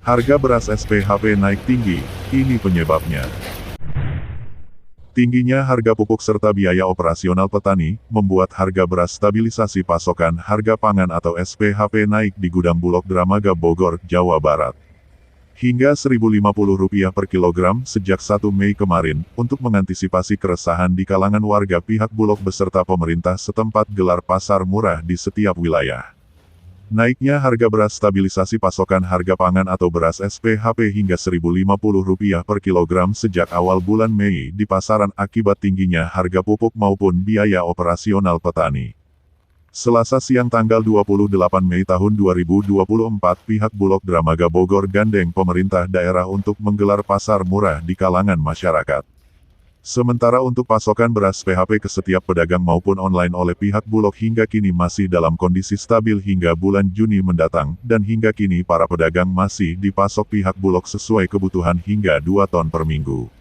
Harga beras SPHP naik tinggi, ini penyebabnya. Tingginya harga pupuk serta biaya operasional petani, membuat harga beras stabilisasi pasokan harga pangan atau SPHP naik di gudang Bulog Dramaga Bogor, Jawa Barat. Hingga Rp1.050 per kilogram sejak 1 Mei kemarin, untuk mengantisipasi keresahan di kalangan warga pihak Bulog beserta pemerintah setempat gelar pasar murah di setiap wilayah. Naiknya harga beras stabilisasi pasokan harga pangan atau beras SPHP hingga Rp1.050 per kilogram sejak awal bulan Mei di pasaran akibat tingginya harga pupuk maupun biaya operasional petani. Selasa siang tanggal 28 Mei tahun 2024 pihak Bulog Dramaga Bogor gandeng pemerintah daerah untuk menggelar pasar murah di kalangan masyarakat. Sementara untuk pasokan beras PHP ke setiap pedagang maupun online oleh pihak Bulog hingga kini masih dalam kondisi stabil hingga bulan Juni mendatang, dan hingga kini para pedagang masih dipasok pihak Bulog sesuai kebutuhan hingga 2 ton per minggu.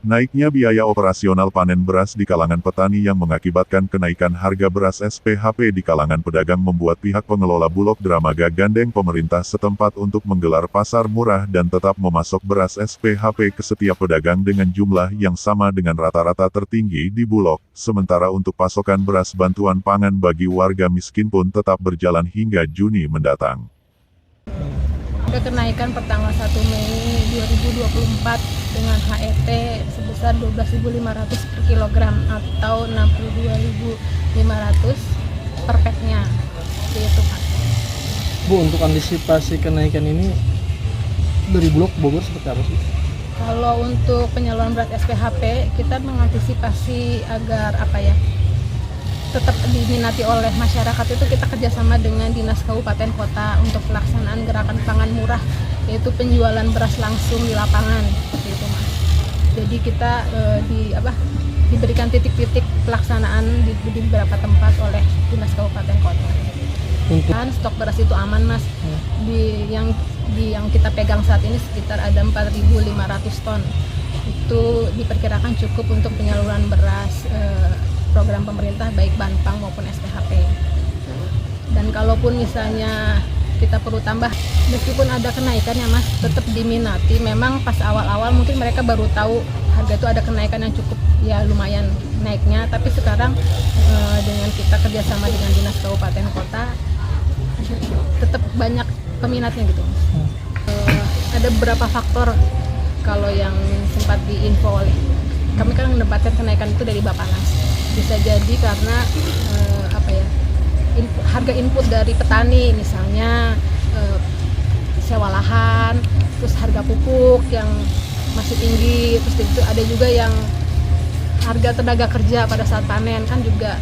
Naiknya biaya operasional panen beras di kalangan petani yang mengakibatkan kenaikan harga beras SPHP di kalangan pedagang membuat pihak pengelola Bulog Dramaga gandeng pemerintah setempat untuk menggelar pasar murah dan tetap memasok beras SPHP ke setiap pedagang dengan jumlah yang sama dengan rata-rata tertinggi di Bulog, sementara untuk pasokan beras bantuan pangan bagi warga miskin pun tetap berjalan hingga Juni mendatang. Ada kenaikan per tanggal 1 Mei 2024 dengan HET sebesar Rp12.500 per kilogram atau Rp62.500 per packnya. Itu Pak. Bu, untuk antisipasi kenaikan ini dari Bulog Bogor seperti apa sih? Kalau untuk penyaluran beras SPHP, kita mengantisipasi agar tetap diminati oleh masyarakat. Itu kita kerjasama dengan Dinas Kabupaten Kota untuk pelaksanaan gerakan pangan murah, yaitu penjualan beras langsung di lapangan, seperti itu Mas. Jadi kita diberikan titik-titik pelaksanaan di beberapa tempat oleh Dinas Kabupaten Kota. Dan stok beras itu aman Mas. Yang kita pegang saat ini sekitar ada 4.500 ton. Itu diperkirakan cukup untuk penyaluran beras program pemerintah baik Banpang maupun SPHP. Dan kalaupun misalnya kita perlu tambah, meskipun ada kenaikan ya Mas, tetap diminati. Memang pas awal-awal mungkin mereka baru tahu harga itu ada kenaikan yang cukup ya lumayan naiknya, tapi sekarang dengan kita kerjasama dengan Dinas Kabupaten Kota tetap banyak peminatnya gitu Mas. Ada beberapa faktor kalau yang sempat diinfo oleh kami kan mendapatkan kenaikan itu dari Bappenas. Bisa jadi karena harga input dari petani, misalnya sewa lahan, terus harga pupuk yang masih tinggi, terus itu ada juga yang harga tenaga kerja pada saat panen kan juga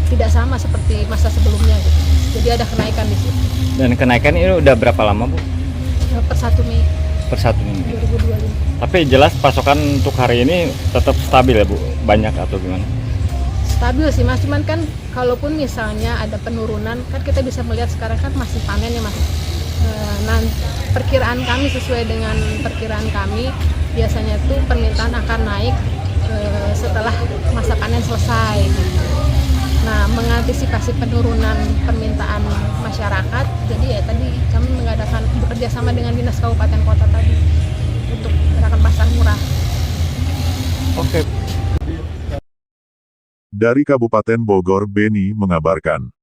tidak sama seperti masa sebelumnya gitu. Jadi ada kenaikan di situ. Dan kenaikan ini udah berapa lama Bu? Per 1 Mei. Per 1 Mei. 2025. Tapi jelas pasokan untuk hari ini tetap stabil ya Bu? Banyak atau gimana? Stabil sih Mas, cuman kan kalaupun misalnya ada penurunan, kan kita bisa melihat sekarang kan masih panen ya Mas. Perkiraan kami sesuai dengan perkiraan kami, biasanya tuh permintaan akan naik setelah masa panen selesai. Nah, mengantisipasi penurunan permintaan masyarakat, jadi ya tadi kami mengadakan bekerja sama dengan Dinas Kabupaten Kota tadi untuk gerakan pasar murah. Oke. Dari Kabupaten Bogor, Beni mengabarkan.